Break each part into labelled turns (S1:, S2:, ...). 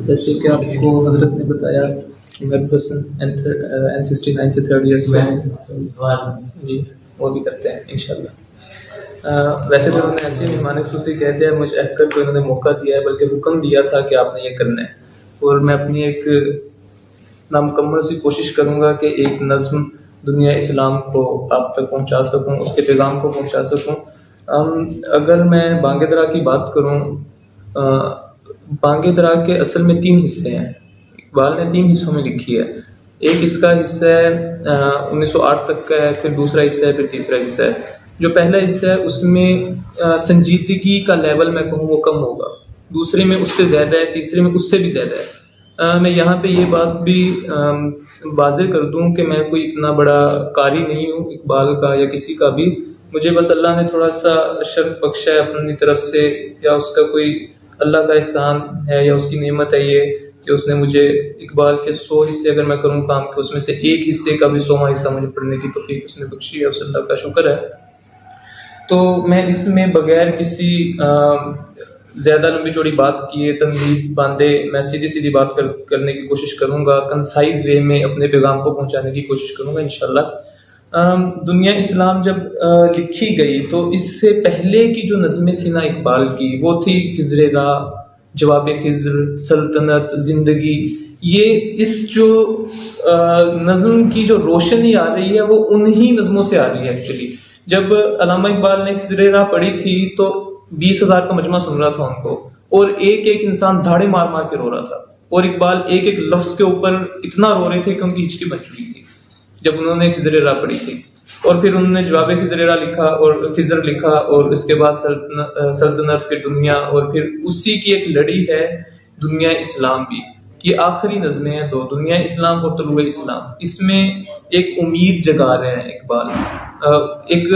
S1: جیسے کہ آپ کو حضرت نے بتایا کہ میرے پاس N69 سے 3rd ایئر سے جی وہ بھی کرتے ہیں انشاءاللہ۔ ویسے تو انہوں نے ایسے مہمان خصوصی کہتے ہیں، مجھے اف کر کو انہوں نے موقع دیا ہے، بلکہ حکم دیا تھا کہ آپ نے یہ کرنا ہے، اور میں اپنی ایک نامکمل سی کوشش کروں گا کہ ایک نظم دنیا اسلام کو آپ تک پہنچا سکوں، اس کے پیغام کو پہنچا سکوں۔ اگر میں بانگ درا کی بات کروں، بانگ درا کے اصل میں 3 حصے ہیں، اقبال نے 3 حصوں میں لکھی ہے۔ ایک اس کا حصہ ہے 1908 تک کا ہے، پھر دوسرا حصہ ہے، پھر تیسرا حصہ ہے۔ جو پہلا حصہ ہے اس میں سنجیدگی کا لیول میں کہوں وہ کم ہوگا، دوسرے میں اس سے زیادہ ہے، تیسرے میں اس سے بھی زیادہ ہے۔ میں یہاں پہ یہ بات بھی واضح کر دوں کہ میں کوئی اتنا بڑا قاری نہیں ہوں اقبال کا یا کسی کا بھی، مجھے بس اللہ نے تھوڑا سا شرف بخشا ہے اپنی طرف سے، یا اس کا کوئی اللہ کا احسان ہے یا اس کی نعمت ہے یہ کہ اس نے مجھے اقبال کے 100 حصے اگر میں کروں کام کے، اس میں سے ایک حصے کا بھی 100واں حصہ مجھے پڑھنے کی توفیق اس نے بخشی ہے، اس اللہ کا شکر ہے۔ تو میں اس میں بغیر کسی زیادہ لمبی چوڑی بات کیے تمہید باندھے میں سیدھی سیدھی بات کرنے کی کوشش کروں گا، کنسائز وے میں اپنے پیغام کو پہنچانے کی کوشش کروں گا انشاءاللہ۔ دنیا اسلام جب لکھی گئی تو اس سے پہلے کی جو نظمیں تھیں نا اقبال کی، وہ تھی خضر راہ، جواب خضر، سلطنت، زندگی۔ یہ اس جو نظم کی جو روشنی آ رہی ہے وہ انہی نظموں سے آ رہی ہے ایکچولی۔ جب علامہ اقبال نے خضر راہ پڑھی تھی تو 20,000 کا مجمع سن رہا تھا ان کو، اور ایک ایک انسان دھاڑے مار مار کے رو رہا تھا، اور اقبال ایک ایک لفظ کے اوپر اتنا رو رہے تھے کہ ان کی ہچکی بن چکی تھی جب انہوں نے خضر راہ پڑھی تھی۔ اور پھر انہوں نے جواب خضر راہ لکھا اور خضر لکھا، اور اس کے بعد سلطنت پھر دنیا، اور پھر اسی کی ایک لڑی ہے دنیا اسلام بھی۔ یہ آخری نظمیں ہیں 2، دنیا اسلام اور طلوع اسلام۔ اس میں ایک امید جگا رہے ہیں اقبال، ایک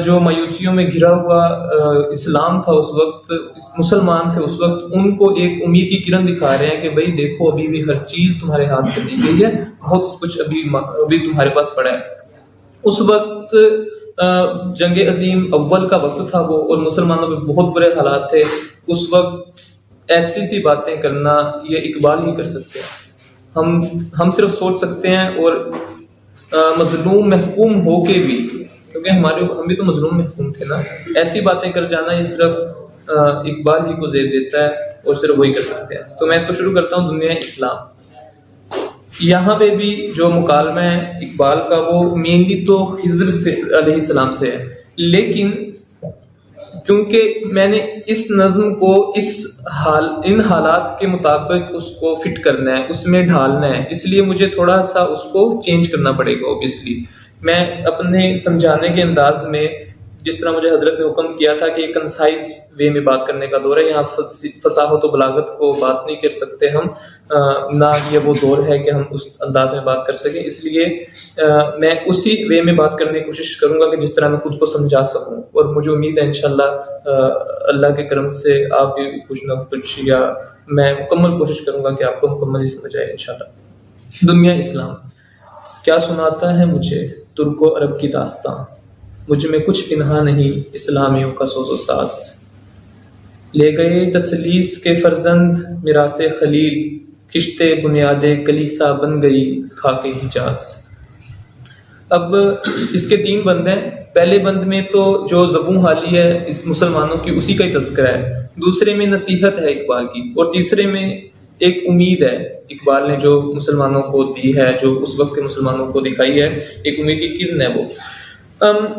S1: جو مایوسیوں میں گھرا ہوا اسلام تھا اس وقت، مسلمان تھے اس وقت، ان کو ایک امید کی کرن دکھا رہے ہیں کہ بھائی دیکھو ابھی بھی ہر چیز تمہارے ہاتھ سے دی گئی ہے، بہت کچھ ابھی تمہارے پاس پڑا ہے۔ اس وقت جنگ عظیم اول کا وقت تھا وہ، اور مسلمانوں میں بہت برے حالات تھے اس وقت۔ ایسی سی باتیں کرنا یہ اقبال ہی کر سکتے ہیں، ہم صرف سوچ سکتے ہیں، اور مظلوم محکوم ہو کے بھی، کیونکہ ہم بھی تو مظلوم محکوم تھے نا، ایسی باتیں کر جانا یہ صرف اقبال ہی کو زیب دیتا ہے، اور صرف وہی کر سکتے ہیں۔ تو میں اس کو شروع کرتا ہوں دنیا اسلام۔ یہاں پہ بھی جو مکالمہ ہے اقبال کا وہ مینلی تو خضر سے علیہ السلام سے ہے، لیکن کیونکہ میں نے اس نظم کو ان حالات کے مطابق اس کو فٹ کرنا ہے، اس میں ڈھالنا ہے، اس لیے مجھے تھوڑا سا اس کو چینج کرنا پڑے گا اوبیسلی۔ میں اپنے سمجھانے کے انداز میں، جس طرح مجھے حضرت نے حکم کیا تھا کہ کنسائز وے میں بات کرنے کا دور ہے، یہاں فصاحت و بلاغت کو بات نہیں کر سکتے ہم، نہ یہ وہ دور ہے کہ ہم اس انداز میں بات کر سکیں، اس لیے میں اسی وے میں بات کرنے کی کوشش کروں گا کہ جس طرح میں خود کو سمجھا سکوں، اور مجھے امید ہے انشاءاللہ اللہ کے کرم سے آپ بھی کچھ نہ کچھ، یا میں مکمل کوشش کروں گا کہ آپ کو مکمل ہی سمجھ آئے انشاءاللہ۔ دنیا اسلام۔ کیا سناتا ہے مجھے ترک و عرب کی داستاں، مجھ میں کچھ پنہا نہیں اسلامیوں کا سوز و ساز، لے گئے تسلیس کے فرزند میراث خلیل، کشتے بنیاد کلیسا بن گئی خاک حجاز۔ اب اس کے 3 بند ہیں۔ پہلے بند میں تو جو زبوں حالی ہے اس مسلمانوں کی اسی کا ہی تذکرہ ہے، دوسرے میں نصیحت ہے اقبال کی، اور تیسرے میں ایک امید ہے اقبال نے جو مسلمانوں کو دی ہے، جو اس وقت کے مسلمانوں کو دکھائی ہے، ایک امید کی کرن ہے وہ۔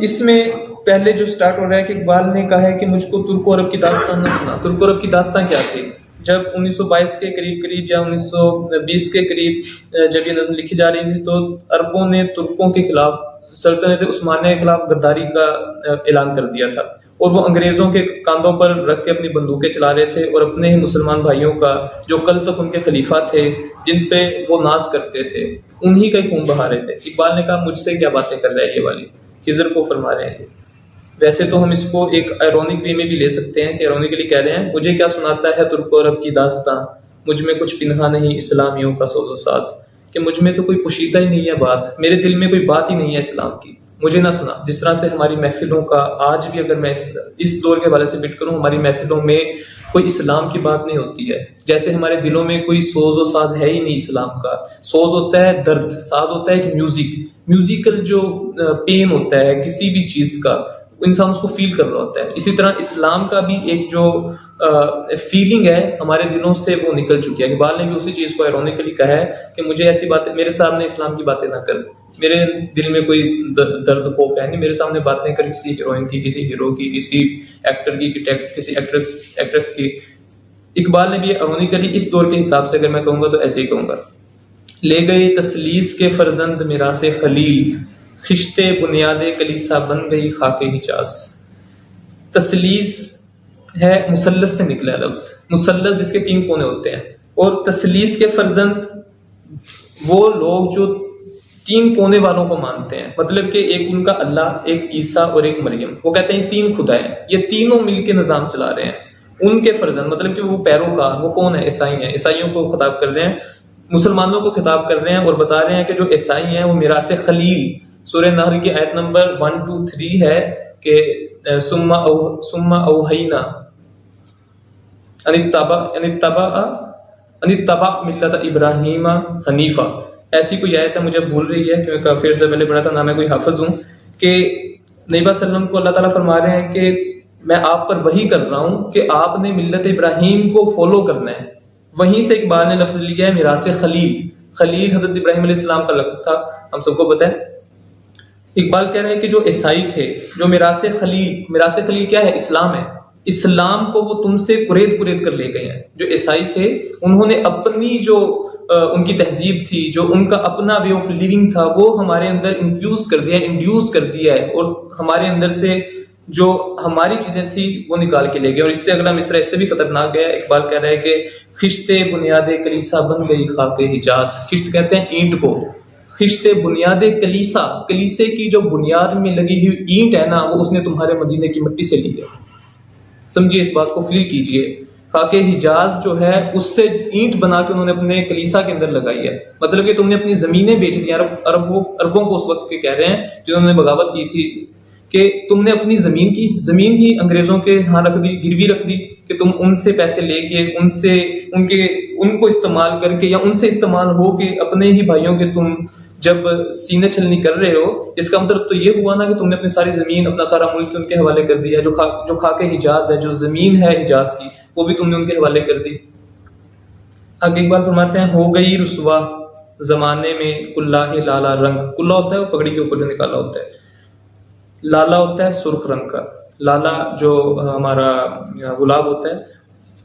S1: اس میں پہلے جو سٹارٹ ہو رہا ہے کہ اقبال نے کہا ہے کہ مجھ کو ترک و عرب کی داستان نہ سنا۔ ترک و عرب کی داستان کیا تھی؟ جب 1922 کے قریب یا 1920 کے قریب جب یہ نظم لکھی جا رہی تھی تو عربوں نے ترکوں کے خلاف، سلطنت عثمانیہ کے خلاف غداری کا اعلان کر دیا تھا، اور وہ انگریزوں کے کاندھوں پر رکھ کے اپنی بندوقیں چلا رہے تھے، اور اپنے ہی مسلمان بھائیوں کا جو کل تک ان کے خلیفہ تھے، جن پہ وہ ناز کرتے تھے، انہی کا ہی خون بہا رہے تھے۔ اقبال نے کہا مجھ سے کیا باتیں کر رہا ہے یہ والی، خضر کو فرما رہے ہیں۔ ویسے تو ہم اس کو ایک ایرونک وے میں بھی لے سکتے ہیں کہ ایرونیکلی کہہ رہے ہیں مجھے کیا سناتا ہے ترک و عرب کی داستاں، مجھ میں کچھ پنہا نہیں اسلامیوں کا سوز و ساز، کہ مجھ میں تو کوئی پوشیدہ ہی نہیں ہے بات، میرے دل میں کوئی بات ہی نہیں ہے اسلام کی، مجھے نہ سنا. جس طرح سے ہماری محفلوں کا آج بھی اگر میں اس دور کے حوالے سے بات کروں، ہماری محفلوں میں کوئی اسلام کی بات نہیں ہوتی ہے. جیسے ہمارے دلوں میں کوئی سوز و ساز ہے ہی نہیں اسلام کا. سوز ہوتا ہے درد، ساز ہوتا ہے کہ میوزیکل جو پین ہوتا ہے کسی بھی چیز کا، انسان اس کو فیل کر رہا ہوتا ہے. اسی طرح اسلام کا بھی ایک جو فیلنگ ہے ہمارے دلوں سے وہ نکل چکی ہے. اقبال نے بھی اسی چیز کو ایرونیکلی کہا ہے کہ مجھے ایسی باتیں، میرے سامنے اسلام کی باتیں نہ کر، میرے دل میں کوئی درد خوف ہے نہیں، میرے سامنے باتیں کر کسی ہیروئن کی، کسی ہیرو کی، کسی ایکٹر کی، کسی ایکٹریس کی. اقبال نے بھی ایرونیکلی اس دور کے حساب سے اگر میں کہوں گا تو ایسے ہی کہوں گا. لے گئے تسلیس کے فرزند میراث خلیل، خشت بنیاد کلیسا بن گئی خاک حجاز. تسلیس ہے مثلث سے نکلا لفظ، مثلث جس کے 3 کونے ہوتے ہیں، اور تسلیس کے فرزند وہ لوگ جو 3 کونے والوں کو مانتے ہیں. مطلب کہ ایک ان کا اللہ، ایک عیسیٰ اور ایک مریم. وہ کہتے ہیں 3 خدا ہیں، یہ تینوں مل کے نظام چلا رہے ہیں. ان کے فرزند مطلب کہ وہ پیروکار، وہ کون ہے؟ عیسائی ہیں. عیسائیوں کو خطاب کر رہے ہیں، مسلمانوں کو خطاب کر رہے ہیں اور بتا رہے ہیں کہ جو عیسائی ہیں وہ میراث خلیل. سورہ نحل کی آیت نمبر 1 2 3 ہے کہ ثم اوحینا ان اتبع ملت ابراہیم حنیفہ. ایسی کوئی آیت ہے، مجھے بھول رہی ہے کیونکہ کافی عرصے پہلے پڑھا تھا، نہ میں کوئی حافظ ہوں، کہ نبی صلی اللہ علیہ وسلم کو اللہ تعالیٰ فرما رہے ہیں کہ میں آپ پر وحی کر رہا ہوں کہ آپ نے ملت ابراہیم کو فالو کرنا ہے. وہیں سے اقبال نے لفظ لیا ہے میراث خلیل. خلیل حضرت ابراہیم علیہ السلام کا لقب تھا، ہم سب کو پتہ ہے. اقبال کہہ رہے ہیں کہ جو عیسائی تھے، جو میراث خلیل کیا ہے؟ اسلام ہے. اسلام کو وہ تم سے قرید کر لے گئے ہیں. جو عیسائی تھے انہوں نے اپنی جو ان کی تہذیب تھی، جو ان کا اپنا وے آف لیونگ تھا، وہ ہمارے اندر انفیوز کر دیا، انڈیوس کر دیا ہے، اور ہمارے اندر سے جو ہماری چیزیں تھی وہ نکال کے لے گئے. اور اس سے اگلا مصرع اس سے بھی خطرناک ہے. اقبال کہہ رہا ہے کہ خشت بنیاد کلیسا بن گئی خاک حجاز. خشت کہتے ہیں اینٹ کو. خشت بنیاد کلیسے کی جو بنیاد میں لگی ہوئی اینٹ ہے نا، وہ اس نے تمہارے مدینے کی مٹی سے لی ہے. سمجھیے اس بات کو، فیل کیجئے. خاک حجاز جو ہے اس سے اینٹ بنا کے انہوں نے اپنے کلیسا کے اندر لگائی ہے. مطلب کہ تم نے اپنی زمینیں بیچ دی. عربوں کو اس وقت کے کہہ رہے ہیں جنہوں نے بغاوت کی تھی کہ تم نے اپنی زمین ہی انگریزوں کے ہاں رکھ دی، گروی رکھ دی، کہ تم ان سے پیسے لے کے ان کو استعمال کر کے یا ان سے استعمال ہو کے اپنے ہی بھائیوں کے تم جب سینے چھلنی کر رہے ہو. اس کا مطلب تو یہ ہوا نا کہ تم نے اپنی ساری زمین، اپنا سارا ملک ان کے حوالے کر دیا. جو خاک حجاز ہے، جو زمین ہے حجاز کی، وہ بھی تم نے ان کے حوالے کر دی. آگے اقبال فرماتے ہیں ہو گئی رسوا زمانے میں کلہ لالا رنگ. کلہ ہوتا ہے وہ پگڑی کے اوپر جو نکالا ہوتا ہے، لالا ہوتا ہے سرخ رنگ کا. لالا جو ہمارا گلاب ہوتا ہے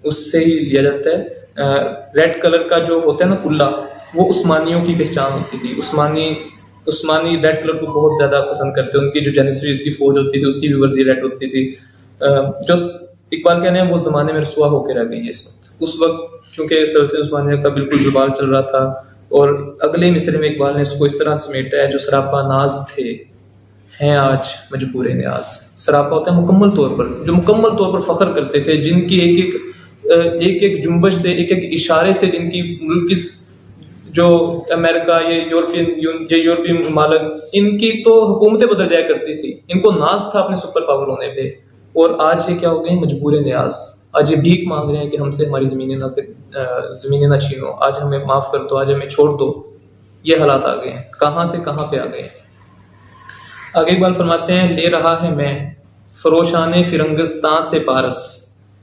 S1: اس سے ہی لیا جاتا ہے. ریڈ کلر کا جو ہوتا ہے نا کلہ، وہ عثمانیوں کی پہچان ہوتی تھی. عثمانی ریڈ کلر کو بہت زیادہ پسند کرتے. ان کی جو جینیسریز کی فوج ہوتی تھی اس کی بھی وردی ریڈ ہوتی تھی. جو اقبال کہنے ہیں وہ زمانے میں رسوا ہو کے رہ گئی ہے اس وقت. اس وقت چونکہ سلطنت عثمانیہ کا بالکل زوال چل رہا تھا، اور اگلے مصرے میں اقبال نے اس کو اس طرح سمیٹا ہے، جو سراپا ناز تھے ہیں آج مجبور نیاز. سراپا ہوتا ہے مکمل طور پر، جو مکمل طور پر فخر کرتے تھے، جن کی ایک جنبش سے، ایک اشارے سے، جن کی ملک کی جو امریکہ، یہ یورپین ممالک، ان کی تو حکومتیں بدل جایا کرتی تھی. ان کو ناز تھا اپنے سپر پاور ہونے پہ. اور آج یہ کیا ہو گئے ہیں؟ مجبور نیاز. آج یہ بھیک مانگ رہے ہیں کہ ہم سے ہماری زمینیں نہ چھینو، آج ہمیں معاف کر دو، آج ہمیں چھوڑ دو. یہ حالات آ گئے ہیں. کہاں سے کہاں پہ آ گئے ہیں. آگے اقبال فرماتے ہیں لے رہا ہے میں فروشان فرنگستان سے پارس.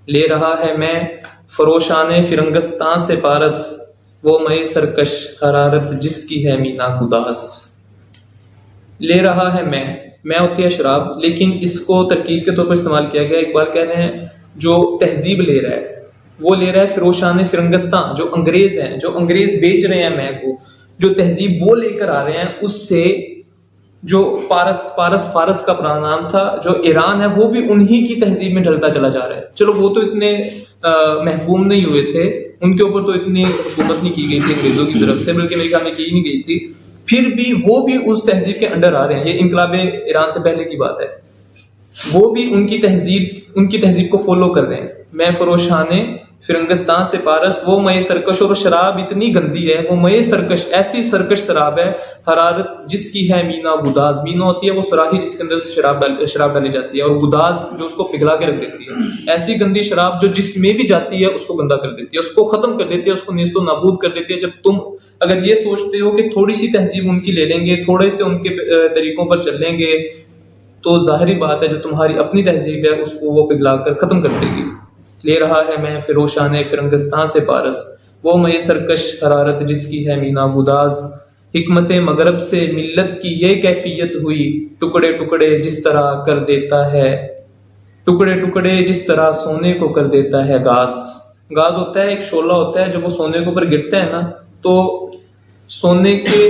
S1: لے رہا ہے میں فروشان فرنگستان سے پارس، وہ مئی سرکش حرارت جس کی ہے مینا گداس. لے رہا ہے میں ہوتی ہے شراب، لیکن اس کو ترکیب کے طور پر استعمال کیا گیا. اقبال کہہ رہے ہیں جو تہذیب لے رہا ہے وہ لے رہا ہے فروشان فرنگستان، جو انگریز ہیں، جو انگریز بیچ رہے ہیں میں کو، جو تہذیب وہ لے کر آ رہے ہیں اس سے. جو فارس کا پرانا نام تھا، جو ایران ہے، وہ بھی انہی کی تہذیب میں ڈھلتا چلا جا رہا ہے. چلو وہ تو اتنے محکوم نہیں ہوئے تھے، ان کے اوپر تو اتنی حکومت نہیں کی گئی تھی انگریزوں کی طرف سے، بلکہ میرے خیال میں کی نہیں گئی تھی. پھر بھی وہ بھی اس تہذیب کے انڈر آ رہے ہیں. یہ انقلاب ایران سے پہلے کی بات ہے. وہ بھی ان کی تہذیب کو فالو کر رہے ہیں. میں فروشان فرنگستان سے پارس وہ مئے سرکش، اور شراب اتنی گندی ہے، وہ مئے سرکش ایسی سرکش شراب ہے، حرارت جس کی ہے مینا گداز، مینا ہوتی ہے وہ سراہی جس کے اندر شراب ڈالی جاتی ہے، اور گداز جو اس کو پگھلا کے رکھ دیتی ہے، ایسی گندی شراب جو جس میں بھی جاتی ہے اس کو گندا کر دیتی ہے، اس کو ختم کر دیتی ہے، اس کو نیست و نابود کر دیتی ہے۔ جب تم اگر یہ سوچتے ہو کہ تھوڑی سی تہذیب ان کی لے لیں گے، تھوڑے سے ان کے طریقوں پر چل لیں گے، تو ظاہری بات ہے جو تمہاری اپنی تہذیب ہے اس کو وہ پگھلا کر ختم کر دے گی۔ لے رہا ہے میں فروشان فرنگستان سے پارس، وہ مئے سرکش حرارت جس کی ہے مینا گداز، حکمت مغرب سے ملت کی یہ کیفیت ہوئی، ٹکڑے ٹکڑے جس طرح کر دیتا ہے، ٹکڑے ٹکڑے جس طرح سونے کو کر دیتا ہے گاز۔ گاز ہوتا ہے ایک شعلہ ہوتا ہے، جب وہ سونے کے اوپر گرتا ہے نا تو سونے کے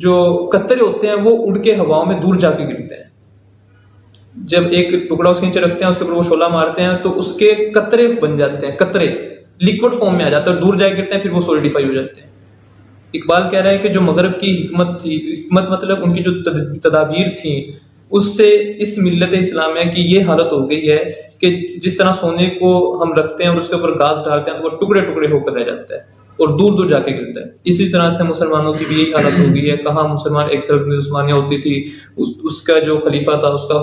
S1: جو قطرے ہوتے ہیں وہ اڑ کے ہواؤں میں دور جا کے گرتے ہیں۔ جب ایک ٹکڑا اس کے نیچے رکھتے ہیں، اس کے اوپر وہ شعلہ مارتے ہیں تو اس کے قطرے بن جاتے ہیں، قطرے لیکوڈ فارم میں آ جاتے ہیں اور دور جا کے گرتے ہیں، پھر وہ سولیڈیفائی ہو جاتے ہیں۔ اقبال کہہ رہا ہے کہ جو مغرب کی حکمت تھی، حکمت مطلب ان کی جو تدابیر تھیں، اس سے اس ملت اسلامیہ کی یہ حالت ہو گئی ہے کہ جس طرح سونے کو ہم رکھتے ہیں اور اس کے اوپر گاز ڈالتے ہیں تو وہ ٹکڑے ٹکڑے ہو کر رہ جاتا ہے اور دور دور جا کے گرتا ہے۔ اسی طرح سے مسلمانوں کی بھی یہی حالت ہو گئی ہے۔ کہاں مسلمان ایک سلطنت عثمانیہ ہوتی تھی، اس کا جو خلیفہ تھا اس کا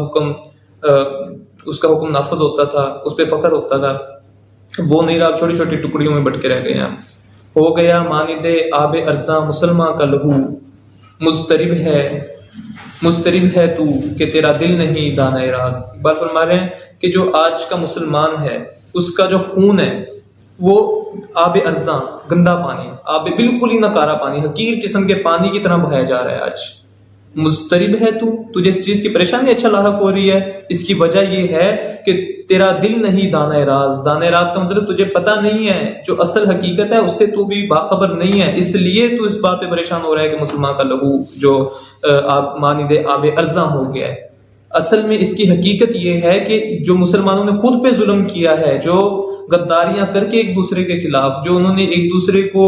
S1: حکم نافذ ہوتا تھا، اس پہ فخر ہوتا تھا، وہ نہیں رہا، چھوٹی چھوٹی ٹکڑیوں میں بٹ کے رہ گئے ہیں۔ ہو گیا مانند آب ارزاں مسلمان کا لہو، مضطرب ہے تو کہ تیرا دل نہیں دانہ راز۔ اقبال فرما رہے ہیں کہ جو آج کا مسلمان ہے اس کا جو خون ہے وہ آب ارزاں، گندا پانی، آب بالکل ہی نکارا پانی، حقیر قسم کے پانی کی طرح بہایا جا رہا ہے آج۔ مضطرب ہے تو، تجھے اس چیز کی پریشانی اچھا لاحق ہو رہی ہے، اس کی وجہ یہ ہے کہ تیرا دل نہیں دانہ راز۔ دانہ راز کا مطلب تجھے پتہ نہیں ہے جو اصل حقیقت ہے اس سے تو بھی باخبر نہیں ہے، اس لیے تو اس بات پہ پریشان ہو رہا ہے کہ مسلمان کا لہو جو مانند آب ارزاں ہو گیا ہے۔ اصل میں اس کی حقیقت یہ ہے کہ جو مسلمانوں نے خود پہ ظلم کیا ہے، جو غداریاں کر کے ایک دوسرے کے خلاف، جو انہوں نے ایک دوسرے کو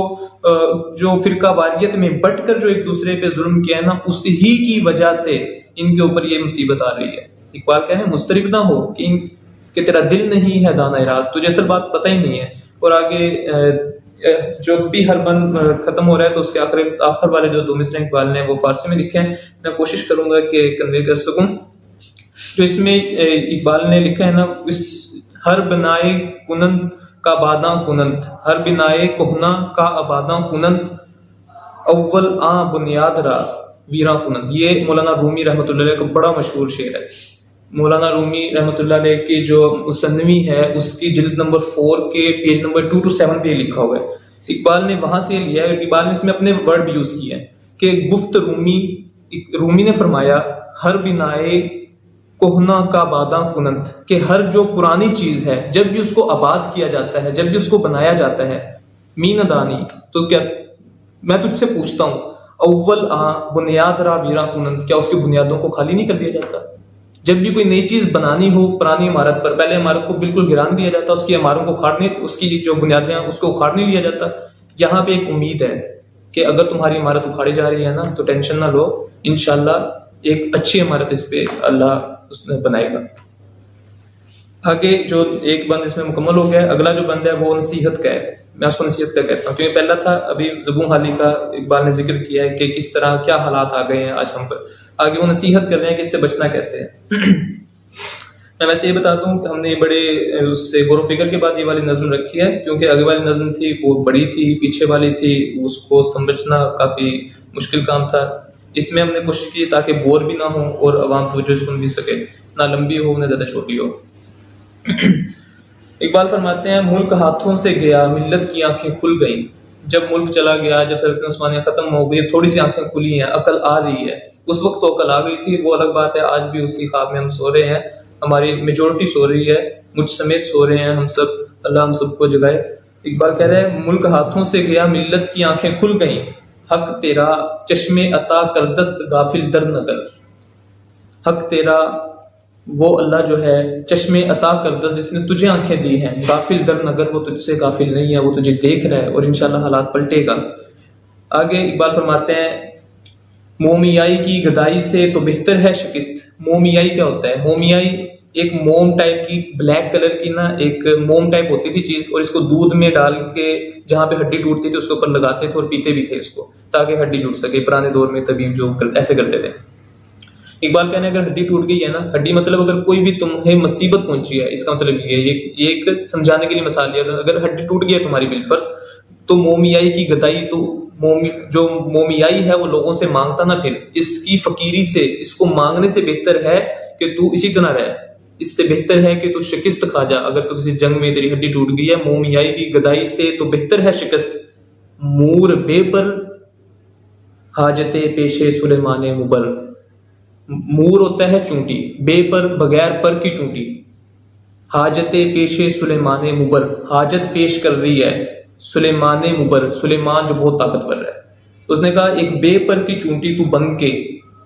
S1: جو فرقہ واریت میں بٹ کر جو ایک دوسرے پہ ظلم کیا ہے نا، اس ہی کی وجہ سے ان کے اوپر یہ مصیبت آ رہی ہے۔ اقبال کہہ رہے ہیں مضطرب نہ ہو کہ تیرا دل نہیں ہے دانہ راز، تجھے اصل بات پتہ ہی نہیں ہے۔ اور آگے جو بھی ہر بند ختم ہو رہا ہے تو اس کے آخر والے جو دو مصرع اقبال نے وہ فارسی میں لکھے ہیں، میں کوشش کروں گا کہ کنوے کر سکوں۔ جو اس میں اقبال نے لکھا ہے نا، اس ہر بنائے کنند کا آباداں کنند، ہر بنائے کہنا کا آباداں کنند، اول آں بنیاد را ویراں کنند۔ یہ مولانا رومی رحمۃ اللہ علیہ کا بڑا مشہور شعر ہے۔ مولانا رومی رحمۃ اللہ علیہ کی جو مصنوی ہے اس کی جلد نمبر 4 کے پیج نمبر 2 to 7 پہ یہ لکھا ہوا ہے۔ اقبال نے وہاں سے لیا ہے، اقبال نے اس میں اپنے ورڈ بھی یوز کیے ہیں کہ گفت رومی نے فرمایا ہر بنائے کوہنا کا باداں کنند، کہ ہر جو پرانی چیز ہے جب بھی اس کو آباد کیا جاتا ہے، جب بھی اس کو بنایا جاتا ہے، مین دانی، تو کیا میں تجھ سے پوچھتا ہوں اول بنیاد را ویراں کنند، کیا اس کی بنیادوں کو خالی نہیں کر دیا جاتا؟ جب بھی کوئی نئی چیز بنانی ہو پرانی عمارت پر، پہلے عمارت کو بالکل گران دیا جاتا، اس کی عمارتوں کو اکھاڑنے، اس کی جو بنیادیں ہیں اس کو اکھاڑ نہیں لیا جاتا۔ یہاں پہ ایک امید ہے کہ اگر تمہاری عمارت اکھاڑی جا رہی ہے نا تو ٹینشن نہ لو، انشاءاللہ ایک اچھی عمارت اس پہ اللہ اس نے بنائے گا۔ آگے جو ایک بند اس میں مکمل ہو گیا ہے، اگلا جو بند ہے وہ نصیحت کا ہے۔ میں اس کو نصیحت کا کہتا ہوں کیونکہ پہلا تھا ابھی زبوں حالی کا اقبال نے ذکر کیا ہے کہ کس طرح کیا حالات آ گئے ہیں آج ہم پر، آگے وہ نصیحت کر رہے ہیں کہ اس سے بچنا کیسے ہے۔ میں ویسے یہ بتاتا ہوں کہ ہم نے بڑے اس سے غور و فکر کے بعد یہ والی نظم رکھی ہے، کیونکہ آگے والی نظم تھی وہ بڑی تھی، پیچھے والی تھی اس کو سمجھنا کافی مشکل کام تھا۔ اس میں ہم نے کوشش کی تاکہ بور بھی نہ ہو اور عوام توجہ سن بھی سکے، نہ لمبی ہو نہ زیادہ چھوٹی ہو۔ اقبال فرماتے ہیں ملک ہاتھوں سے گیا ملت کی آنکھیں کھل گئیں۔ جب ملک چلا گیا، جب سلطنت عثمانیہ ختم ہو گئی، تھوڑی سی آنکھیں کھلی ہیں، عقل آ رہی ہے۔ اس وقت تو عقل آ گئی تھی، وہ الگ بات ہے، آج بھی اسی خواب میں ہم سو رہے ہیں، ہماری میجورٹی سو رہی ہے، مجھ سمیت سو رہے ہیں ہم سب، اللہ ہم سب کو جگائے۔ اقبال کہہ رہے ہیں ملک ہاتھوں سے گیا ملت کی آنکھیں کھل گئیں، حق تیرا چشم عطا کردست غافل در نگر۔ حق تیرا وہ اللہ جو ہے چشم عطا کردست جس نے تجھے آنکھیں دی ہیں، غافل در نگر وہ تجھ سے غافل نہیں ہے، وہ تجھے دیکھ رہا ہے اور انشاءاللہ حالات پلٹے گا۔ آگے اقبال فرماتے ہیں مومیائی کی گدائی سے تو بہتر ہے شکست۔ مومیائی کیا ہوتا ہے؟ مومیائی ایک موم ٹائپ کی بلیک کلر کی نا ایک موم ٹائپ ہوتی تھی چیز, اور اس کو دودھ میں ڈال کے جہاں پہ ہڈی ٹوٹتی تھی اس کے اوپر لگاتے تھے اور پیتے بھی تھے اس کو تاکہ ہڈی جڑ سکے. پرانے دور میں طبیب جو ایسے کرتے تھے. اقبال کہنے اگر ہڈی ٹوٹ گئی ہے نا, ہڈی مطلب اگر کوئی بھی تمہیں مصیبت پہنچی ہے, اس کا مطلب یہ ایک سمجھانے کے لیے مثال ہے, اگر ہڈی ٹوٹ گئی ہے تمہاری بالفرض, تو مومیائی کی گدائی, تو جو مومیائی ہے وہ لوگوں سے مانگتا نہ پھر, اس کی فقیری سے اس کو مانگنے سے بہتر ہے کہ تو اسی طرح رہ, اس سے بہتر ہے کہ تو شکست کھا جا. اگر تو کسی جنگ میں تیری ہڈی ٹوٹ گئی ہے مومیائی کی گدائی سے تو بہتر ہے شکست. مور بے پر حاجت پیش سلیمان مبر, مور ہوتا ہے چونٹی, بے پر بغیر پر کی چونٹی, حاجت پیش سلیمان مبر, حاجت پیش کر رہی ہے سلیمان مبر, سلیمان جو بہت طاقتور ہے. اس نے کہا ایک بے پر کی چونٹی تو بن کے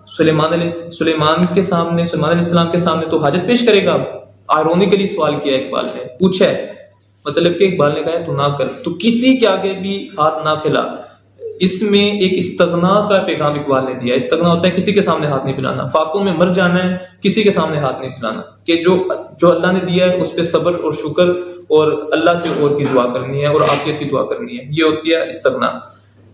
S1: سلیمان کے سامنے, سلیمان علیہ السلام کے سامنے تو حاجت پیش کرے گا. آئرونیکلی سوال کیا اقبال نے, پوچھا ہے, مطلب کہ اقبال نے کہا تو نہ کر, تو کسی کے آگے بھی ہاتھ نہ پھیلا. اس میں ایک استغنا کا پیغام اقبال نے دیا. استغنا ہوتا ہے کسی کے سامنے ہاتھ نہیں پھیلانا, فاقوں میں مر جانا ہے, کسی کے سامنے ہاتھ نہیں پھیلانا, کہ جو اللہ نے دیا ہے اس پہ صبر اور شکر اور اللہ سے اور کی دعا کرنی ہے اور عافیت کی دعا کرنی ہے. یہ ہوتی ہے استغنا.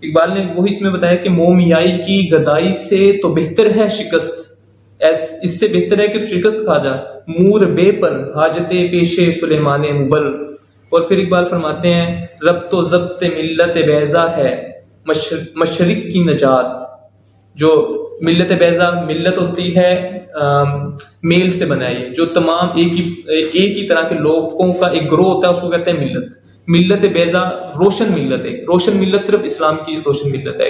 S1: اقبال نے وہی اس میں بتایا کہ مومیائی کی گدائی سے تو بہتر ہے شکست, اس سے بہتر ہے کہ تو شکست کھا جا. مور بے پر حاجت پیش سلیمان مبر. اور پھر اقبال فرماتے ہیں ربط و ضبط ملت بیضا ہے مشرق کی نجات. جو ملت بیضا, ملت ہوتی ہے میل سے بنائی, جو تمام ایک ہی طرح کے لوگوں کا ایک گروہ ہوتا ہے, اس کو کہتے ہیں ملت. ملت بیضا روشن ملت ہے. روشن ملت صرف اسلام کی روشن ملت ہے.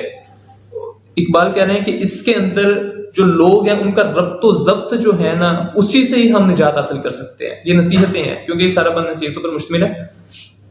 S1: اقبال کہہ رہے ہیں کہ اس کے اندر جو لوگ ہیں ان کا ربط و ضبط جو ہے نا, اسی سے ہی ہم نجات حاصل کر سکتے ہیں. یہ نصیحتیں ہیں کیونکہ یہ سارا بند نصیحتوں پر مشتمل ہے.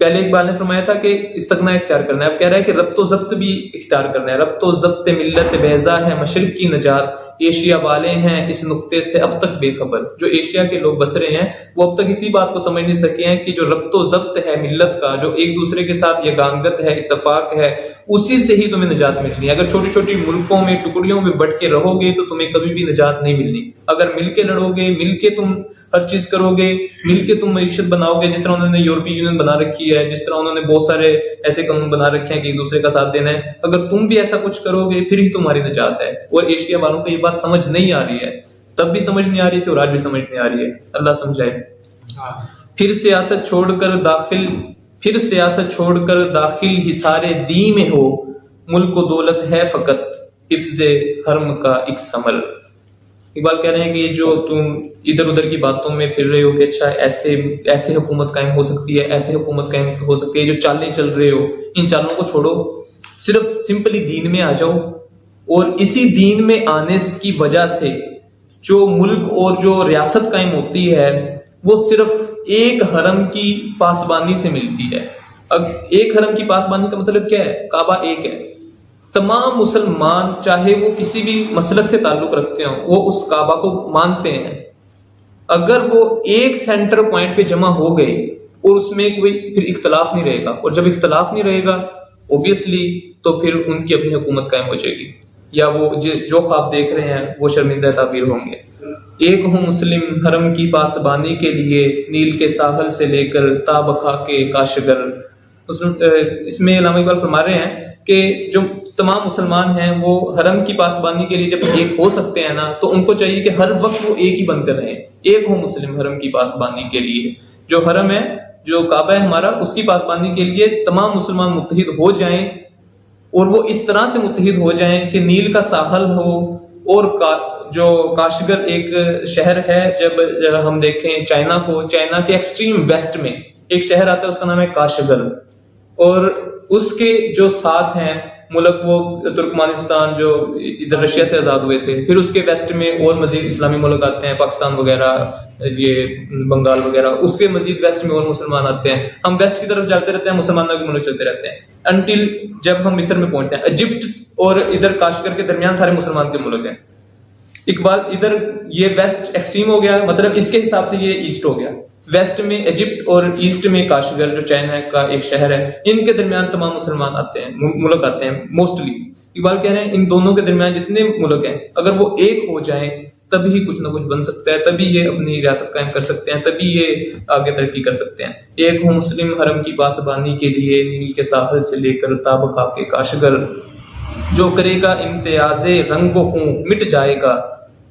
S1: پہلے اقبال نے فرمایا تھا کہ استغنا اختیار کرنا ہے, اب کہہ رہا ہے کہ ربط و ضبط بھی اختیار کرنا ہے. ربط و ضبط ملت بیضا ہے مشرق کی نجات. ایشیا والے ہیں اس نقطے سے اب تک بے خبر. جو ایشیا کے لوگ بس رہے ہیں وہ اب تک اسی بات کو سمجھ نہیں سکے ہیں کہ جو ربط و ضبط ہے ملت کا, جو ایک دوسرے کے ساتھ یگانگت ہے, اتفاق ہے, اسی سے ہی تمہیں نجات ملنی ہے. اگر چھوٹی چھوٹی ملکوں میں ٹکڑیوں میں بٹ کے رہو گے تو تمہیں کبھی بھی نجات نہیں ملنی. اگر مل کے لڑو گے, مل کے تم ہر چیز کرو گے, مل کے تم معیشت بناؤ گے, جس طرح انہوں نے یورپی یونین بنا رکھی ہے, جس طرح انہوں نے بہت سارے ایسے قانون بنا رکھے ہیں کہ ایک دوسرے کا ساتھ دینا ہے, اگر تم بھی ایسا کچھ کرو گے پھر ہی تمہاری نجات ہے. اور ایشیا والوں کو یہ بات سمجھ نہیں آ رہی ہے, تب بھی سمجھ نہیں آ رہی تھی اور آج بھی سمجھ نہیں آ رہی ہے. اللہ سمجھائے. پھر سیاست چھوڑ کر داخل حصار دی میں ہو, ملک و دولت ہے فقط حفظ حرم کا ایک ثمر. اقبال کہہ رہے ہیں کہ یہ جو تم ادھر ادھر کی باتوں میں پھر رہے ہو کہ اچھا ایسے حکومت قائم ہو سکتی ہے, ایسے حکومت قائم ہو سکتی ہے, جو چالیں چل رہے ہو ان چالوں کو چھوڑو, صرف سمپلی دین میں آ جاؤ. اور اسی دین میں آنے کی وجہ سے جو ملک اور جو ریاست قائم ہوتی ہے وہ صرف ایک حرم کی پاسبانی سے ملتی ہے. اب ایک حرم کی پاسبانی کا مطلب کیا ہے؟ کعبہ ایک ہے. تمام مسلمان چاہے وہ کسی بھی مسلک سے تعلق رکھتے ہوں وہ اس کعبہ کو مانتے ہیں. اگر وہ ایک سینٹر پوائنٹ پہ جمع ہو گئے اور اس میں کوئی پھر اختلاف نہیں رہے گا, اور جب اختلاف نہیں رہے گا اوبیسلی تو پھر ان کی اپنی حکومت قائم ہو جائے گی, یا وہ جو خواب دیکھ رہے ہیں وہ شرمندہ تعبیر ہوں گے. ایک ہوں مسلم حرم کی پاسبانی کے لیے, نیل کے ساحل سے لے کر تا بخا کے کاشگر. اس میں علامہ اقبال فرما رہے ہیں کہ جو تمام مسلمان ہیں وہ حرم کی پاسبانی کے لیے جب ایک ہو سکتے ہیں نا, تو ان کو چاہیے کہ ہر وقت وہ ایک ہی بن کر رہیں. ایک ہو مسلم حرم کی پاسبانی کے لیے, جو حرم ہے, جو کعبہ ہے ہمارا, اس کی پاسبانی کے لیے تمام مسلمان متحد ہو جائیں, اور وہ اس طرح سے متحد ہو جائیں کہ نیل کا ساحل ہو, اور جو کاشگر ایک شہر ہے, جب ہم دیکھیں چائنا کو, چائنا کے ایکسٹریم ویسٹ میں ایک شہر آتا ہے اس کا نام ہے کاشگر, اور اس کے جو ساتھ ہیں ملک وہ ترکمانستان جو ادھر رشیا سے آزاد ہوئے تھے, پھر اس کے ویسٹ میں اور مزید اسلامی ملک آتے ہیں, پاکستان وغیرہ, یہ بنگال وغیرہ, اس کے مزید ویسٹ میں اور مسلمان آتے ہیں. ہم ویسٹ کی طرف جاتے رہتے ہیں, مسلمانوں کے ملک چلتے رہتے ہیں, انٹل جب ہم مصر میں پہنچتے ہیں. ایجپٹ اور ادھر کاشگر کے درمیان سارے مسلمان کے ملک ہیں. اقبال ادھر یہ ویسٹ ایکسٹریم ہو گیا, مطلب اس کے حساب سے یہ ایسٹ ہو گیا. ویسٹ میں ایجپٹ اور ایسٹ میں کاشگر جو چائنا کا ایک شہر ہے, ان کے درمیان تمام مسلمان آتے ہیں, ملک آتے ہیں موسٹلی. اقبال کہہ رہے ہیں ان دونوں کے درمیان جتنے ملک ہیں اگر وہ ایک ہو جائیں تبھی کچھ نہ کچھ بن سکتا ہے، تبھی یہ اپنی ریاست قائم کر سکتے ہیں، تبھی یہ آگے ترقی کر سکتے ہیں۔ ایک ہو مسلم حرم کی پاسبانی کے لیے نیل کے ساحل سے لے کر تاب خاک کے کاشگر، جو کرے گا امتیاز رنگ و خوں مٹ جائے گا،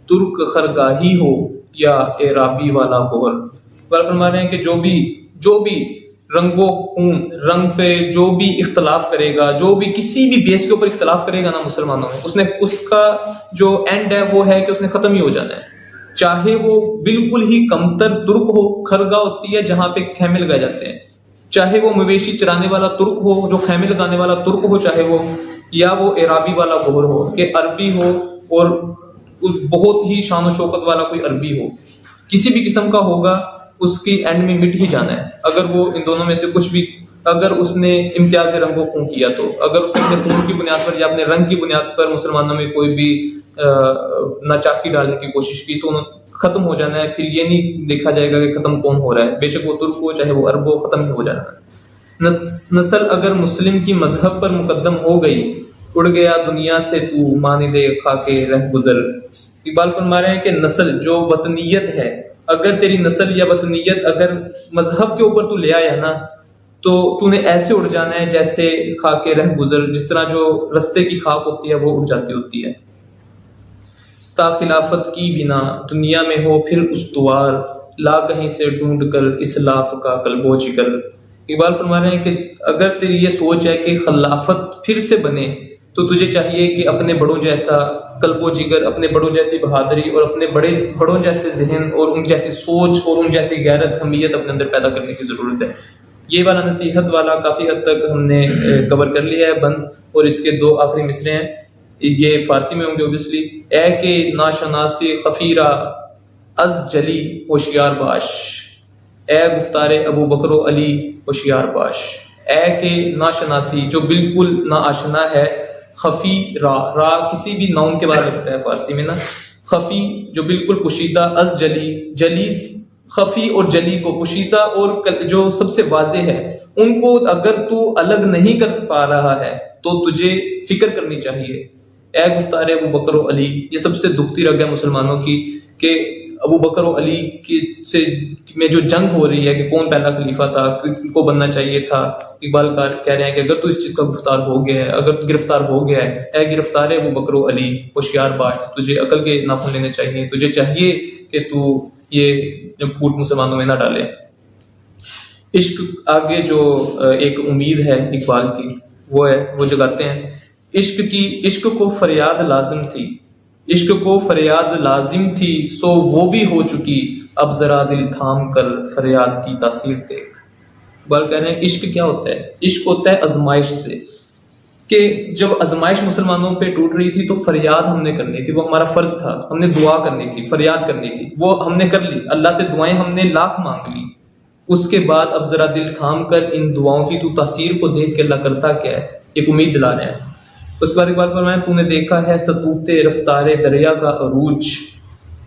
S1: ترک خرگاہی ہو یا عرابی والا گوہر۔ فرما رہے ہیں کہ جو بھی رنگ و خون، رنگ پہ جو بھی اختلاف کرے گا، جو بھی کسی بھی بیس کے اوپر اختلاف کرے گا نا مسلمانوں میں، اس کا جو اینڈ ہے وہ ہے کہ اس نے ختم ہی ہو جانا ہے، چاہے وہ بالکل ہی کمتر ترک ہو، خرگاہ ہوتی ہے جہاں پہ خیمے لگائے جاتے ہیں، چاہے وہ مویشی چرانے والا ترک ہو، جو خیمے لگانے والا ترک ہو، چاہے وہ، یا وہ عرابی والا گوہر ہو کہ عربی ہو اور بہت ہی شان و شوکت والا کوئی عربی ہو، کسی بھی قسم کا ہوگا، اس کی اینڈ میں مٹ ہی جانا ہے۔ اگر وہ ان دونوں میں سے کچھ بھی، اگر اس نے امتیاز رنگ و خون کیا تو، اگر اس نے اپنے خون کی بنیاد پر یا اپنے رنگ کی بنیاد پر مسلمانوں میں کوئی بھی ناچاکی ڈالنے کی کوشش کی تو ختم ہو جانا ہے۔ پھر یہ نہیں دیکھا جائے گا کہ ختم کون ہو رہا ہے، بے شک وہ ترک ہو چاہے وہ عرب ہو، ختم ہی ہو جانا ہے۔ نسل اگر مسلم کی مذہب پر مقدم ہو گئی، اڑ گیا دنیا سے تو مانند خاک رہ گزر۔ اقبال فرما رہے ہیں کہ نسل جو وطنیت ہے، اگر تیری نسل یا وطنیت اگر مذہب کے اوپر تو لے آیا نا، تو تو نے ایسے اڑ جانا ہے جیسے خاک رہ گزر، جس طرح جو رستے کی خاک ہوتی ہے وہ اڑ جاتی ہوتی ہے۔ تا خلافت کی بنا دنیا میں ہو پھر استوار، لا کہیں سے ڈھونڈ کر اسلاف کا قلب و جگر۔ اقبال فرما رہے ہیں کہ اگر تیری یہ سوچ ہے کہ خلافت پھر سے بنے، تو تجھے چاہیے کہ اپنے بڑوں جیسا قلب و جگر، اپنے بڑوں جیسی بہادری اور اپنے بڑوں جیسے ذہن اور ان جیسی سوچ اور ان جیسی غیرت حمیت اپنے اندر پیدا کرنے کی ضرورت ہے۔ یہ والا نصیحت والا کافی حد تک ہم نے کور کر لیا ہے بند، اور اس کے دو آخری مصرے ہیں، یہ فارسی میں ہوں گے اوبیسلی۔ اے کہ ناشناسی خفیرہ از جلی ہوشیار باش، اے گفتار ابو بکر و علی ہوشیار باش۔ اے کہ ناشناسی جو بالکل نا آشنا ہے، خفی را کسی بھی ناؤن کے بعد لگتا ہے فارسی میں نا، خفی جو بالکل پوشیدہ، از جلی جلی، خفی اور جلی کو پوشیدہ اور جو سب سے واضح ہے، ان کو اگر تو الگ نہیں کر پا رہا ہے تو تجھے فکر کرنی چاہیے۔ اے گفتار ابو بکر و علی، یہ سب سے دکھتی رگ ہے مسلمانوں کی کہ ابو بکر و علی سے میں جو جنگ ہو رہی ہے کہ کون پہلا خلیفہ تھا، کس کو بننا چاہیے تھا۔ اقبال کہہ رہے ہیں کہ اگر تو اس چیز کا گفتار ہو گیا ہے، اگر تو گرفتار ہو گیا ہے، اے گرفتار ابو بکر و علی ہوشیار باش، تجھے عقل کے ناخن لینے چاہیے، تجھے چاہیے کہ تو یہ پھوٹ مسلمانوں میں نہ ڈالے۔ عشق آگے جو ایک امید ہے اقبال کی وہ جگاتے ہیں، عشق کو فریاد لازم تھی، عشق کو فریاد لازم تھی، سو وہ بھی ہو چکی، اب ذرا دل تھام کر فریاد کی تاثیر دیکھ۔ اقبال کہہ رہے ہیں عشق کیا ہوتا ہے؟ عشق ہوتا ہے ازمائش سے، کہ جب ازمائش مسلمانوں پہ ٹوٹ رہی تھی تو فریاد ہم نے کرنی تھی، وہ ہمارا فرض تھا، ہم نے دعا کرنی تھی، فریاد کرنی تھی، وہ ہم نے کر لی، اللہ سے دعائیں ہم نے لاکھ مانگ لی۔ اس کے بعد اب ذرا دل تھام کر ان دعاؤں کی تو تاثیر کو دیکھ کے اللہ کرتا کیا ہے، ایک امید دلا رہے ہیں۔ اس کے بعد اقبال فرمائیں تو نے دیکھا ہے سطوط رفتار دریا کا عروج،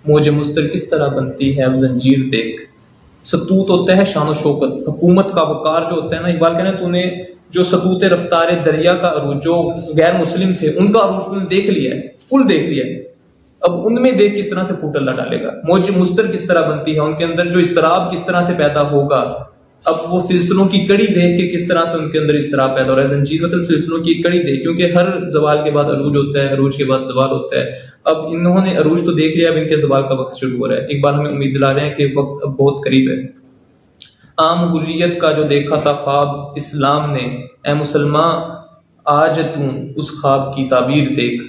S1: موج مستر کس طرح بنتی ہے اب زنجیر دیکھ۔ سطوط ہوتا ہے شان و شوکت، حکومت کا وقار جو ہوتا ہے نا، اقبال کہنا تو نے جو سطوط رفتار دریا کا عروج، جو غیر مسلم تھے ان کا عروج تو نے دیکھ لیا ہے، فل دیکھ لیا ہے، اب ان میں دیکھ کس طرح سے پھوٹ اللہ ڈالے گا، موج مستر کس طرح بنتی ہے، ان کے اندر جو اضطراب کس طرح سے پیدا ہوگا، اب وہ سلسلوں کی کڑی دیکھ کے کس طرح سے ان کے اندر اضطراب پیدا ہو رہا ہے۔ زنجیر مطلب سلسلوں کی کڑی دیکھ، کیونکہ ہر زوال کے بعد عروج ہوتا ہے، عروج کے بعد زوال ہوتا ہے، اب انہوں نے عروج تو دیکھ لیا، اب ان کے زوال کا وقت شروع ہو رہا ہے۔ اقبال ہمیں امید دلا رہے ہیں کہ وقت اب بہت قریب ہے۔ عام حریت کا جو دیکھا تھا خواب اسلام نے، اے مسلمان آج تم اس خواب کی تعبیر دیکھ۔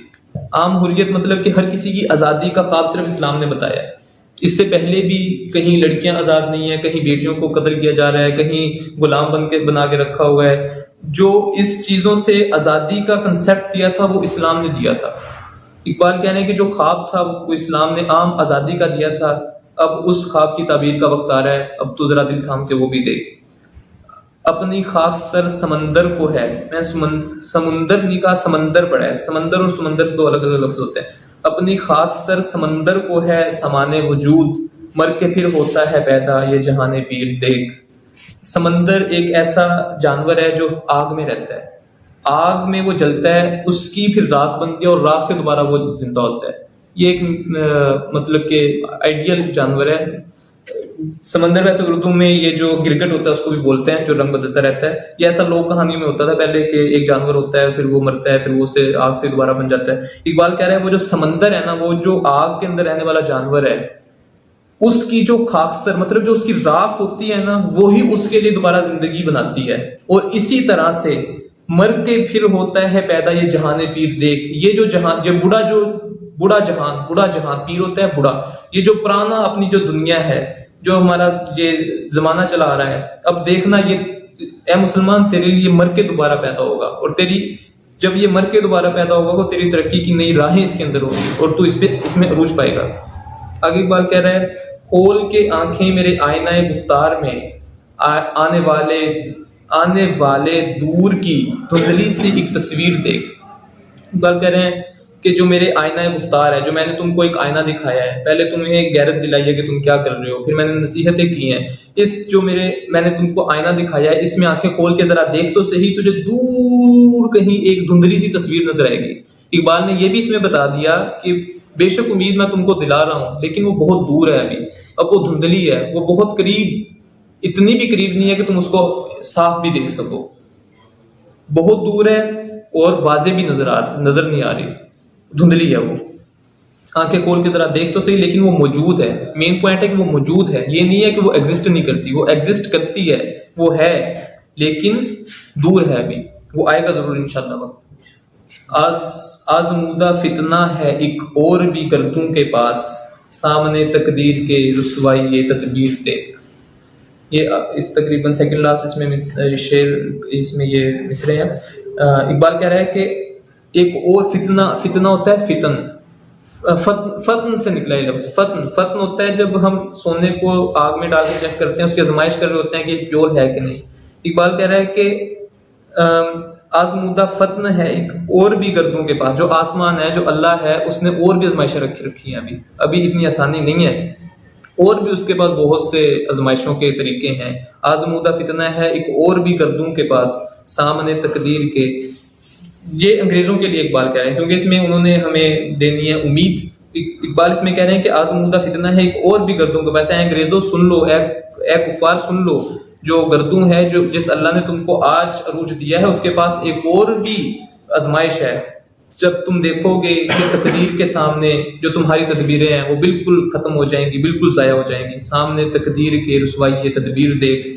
S1: عام حریت مطلب کہ ہر کسی کی آزادی کا خواب صرف اسلام نے بتایا ہے، اس سے پہلے بھی کہیں لڑکیاں آزاد نہیں ہیں، کہیں بیٹیوں کو قتل کیا جا رہا ہے، کہیں غلام بنا کے رکھا ہوا ہے۔ جو اس چیزوں سے آزادی کا کنسیپٹ دیا تھا وہ اسلام نے دیا تھا۔ اقبال کہنے کہ جو خواب تھا وہ اسلام نے عام آزادی کا دیا تھا، اب اس خواب کی تعبیر کا وقت آ رہا ہے، اب تو ذرا دل تھام کے وہ بھی دیکھ۔ اپنی خاکستر سمندر کو ہے، میں سمندر نہیں کہا سمندر پڑھا ہے، سمندر اور سمندر دو الگ الگ لفظ ہوتے ہیں۔ اپنی خاکستر سمندر کو ہے سامان وجود، مر کے پھر ہوتا ہے پیدا یہ جہان پیر دیکھ۔ سمندر ایک ایسا جانور ہے جو آگ میں رہتا ہے، آگ میں وہ جلتا ہے، اس کی پھر راکھ بنتی ہے اور راکھ سے دوبارہ وہ زندہ ہوتا ہے۔ یہ ایک مطلب کہ آئیڈیل جانور ہے. سمندر ویسے اردو میں یہ جو گرگٹ ہوتا ہے اس کو بھی بولتے ہیں, جو رنگ بدلتا رہتا ہے. یہ ایسا لوک کہانیوں میں ہوتا تھا پہلے کہ ایک جانور ہوتا ہے, پھر وہ مرتا ہے, پھر وہ سے آگ سے دوبارہ بن جاتا ہے. اقبال کہہ رہا ہے وہ جو سمندر ہے نا, وہ جو آگ کے اندر رہنے والا جانور ہے, اس کی جو خاکستر مطلب جو اس کی راکھ ہوتی ہے نا, وہی اس کے لیے دوبارہ زندگی بناتی ہے. اور اسی طرح سے مر کے پھر ہوتا ہے پیدا یہ جہان پیر دیکھ. یہ جو جہان, یہ بوڑھا جہان پیر ہوتا ہے بوڑھا. یہ جو پرانا اپنی جو دنیا ہے, جو ہمارا یہ زمانہ چلا آ رہا ہے, اب دیکھنا یہ اے مسلمان تیرے لیے مر کے دوبارہ پیدا ہوگا, اور تیری جب یہ مر کے دوبارہ پیدا ہوگا وہ تیری ترقی کی نئی راہیں اس کے اندر ہوگی, اور تو اس میں عروج پائے گا. آگے اقبال کہہ رہا ہے کھول کے آنکھیں میرے آئینہ گفتار میں آنے والے دور کی دھندلی سی ایک تصویر دیکھ. اقبال کہہ رہے ہیں کہ جو میرے آئینہ گفتار ہے, جو میں نے تم کو ایک آئینہ دکھایا ہے, پہلے تمہیں غیرت دلائی ہے کہ تم کیا کر رہے ہو, پھر میں نے نصیحتیں کی ہیں, اس جو میں نے تم کو آئینہ دکھایا ہے اس میں آنکھیں کھول کے ذرا دیکھ تو صحیح, تجھے دور کہیں ایک دھندلی سی تصویر نظر آئے گی. اقبال نے یہ بھی اس میں بتا دیا کہ بے شک امید میں تم کو دلا رہا ہوں, لیکن وہ بہت دور ہے ابھی, اب وہ دھندلی ہے, وہ بہت قریب, اتنی بھی قریب نہیں ہے کہ تم اس کو صاف بھی دیکھ سکو, بہت دور ہے اور واضح بھی نظر نہیں آ رہی, دھندلی ہے وہ. آنکھیں کھول کے ذرا دیکھ تو صحیح, لیکن وہ موجود ہے. مین پوائنٹ ہے کہ وہ موجود ہے, یہ نہیں ہے کہ وہ ایگزسٹ نہیں کرتی, وہ ایگزسٹ کرتی ہے, وہ ہے, لیکن دور ہے ابھی, وہ آئے گا ضرور انشاءاللہ وقت. آزمودہ فتنہ ہے ایک اور بھی گردوں کے پاس, سامنے تقدیر کے رسوائی یہ تدبیر دیکھ. یہ تقریباً سیکنڈ لاسٹ اس میں شعر, اس میں یہ مصرے ہیں. اقبال کہہ رہا ہے کہ ایک اور فتنہ ہوتا ہے, فتن سے نکلا یہ لفظ. فتن ہوتا ہے جب ہم سونے کو آگ میں ڈال کے چیک کرتے ہیں, اس کی آزمائش کر رہے ہوتے ہیں کہ یہ پیور ہے کہ نہیں. اقبال کہہ رہا ہے کہ آزمودہ فتن ہے ایک اور بھی گردوں کے پاس, جو آسمان ہے, جو اللہ ہے, اس نے اور بھی آزمائشیں رکھی ہیں. ابھی اتنی آسانی نہیں ہے, اور بھی اس کے پاس بہت سے آزمائشوں کے طریقے ہیں. آزمودہ فتنہ ہے ایک اور بھی گردوں کے پاس, سامنے تقدیر کے. یہ انگریزوں کے لیے اقبال کہہ رہے ہیں, کیونکہ اس میں انہوں نے ہمیں دینی ہے امید. اقبال اس میں کہہ رہے ہیں کہ آزمودہ فتنہ ہے ایک اور بھی گردوں کے پاس. اے انگریزوں سن لو, اے کفار سن لو, جو گردوں ہے, جو جس اللہ نے تم کو آج عروج دیا ہے, اس کے پاس ایک اور بھی آزمائش ہے. جب تم دیکھو گے کہ تقدیر کے سامنے جو تمہاری تدبیریں ہیں وہ بالکل ختم ہو جائیں گی, بالکل ضائع ہو جائیں گی. سامنے تقدیر کے رسوائی یہ تدبیر دیکھ.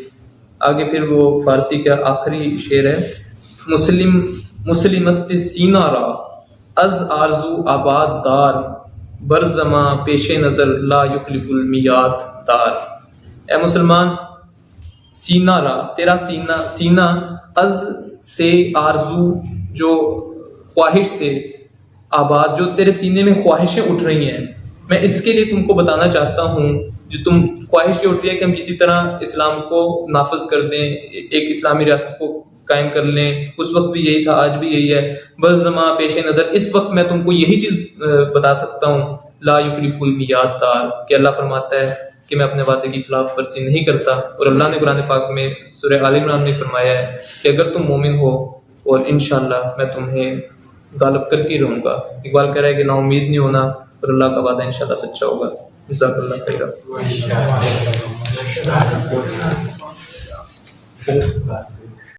S1: آگے پھر وہ فارسی کا آخری شعر ہے. مسلمست سینہ را از آرزو آباد دار, برزماں پیش نظر لا یخلف المیاد دار. اے مسلمان, سینہ را تیرا سینہ, از سے آرزو جو خواہش سے, آباد جو تیرے سینے میں خواہشیں اٹھ رہی ہیں, میں اس کے لیے تم کو بتانا چاہتا ہوں. جو تم خواہش یہ اٹھ رہی ہے کہ ہم کسی طرح اسلام کو نافذ کر دیں, ایک اسلامی ریاست کو قائم کر لیں. اس وقت بھی یہی تھا, آج بھی یہی ہے. بس زماں پیش نظر, اس وقت میں تم کو یہی چیز بتا سکتا ہوں, لا یکلف المیاد دار, کہ اللہ فرماتا ہے کہ میں اپنے وعدے کی خلاف ورزی نہیں کرتا. اور اللہ نے قرآن پاک میں سورہ آل عمران میں فرمایا ہے کہ اگر تم مومن ہو, اور انشاءاللہ میں تمہیں غالب کر کے رہوں گا. اقبال کہہ رہا ہے کہ نا امید نہیں ہونا, اور اللہ کا وعدہ انشاءاللہ سچا ہوگا. جزاک اللہ خیرہ.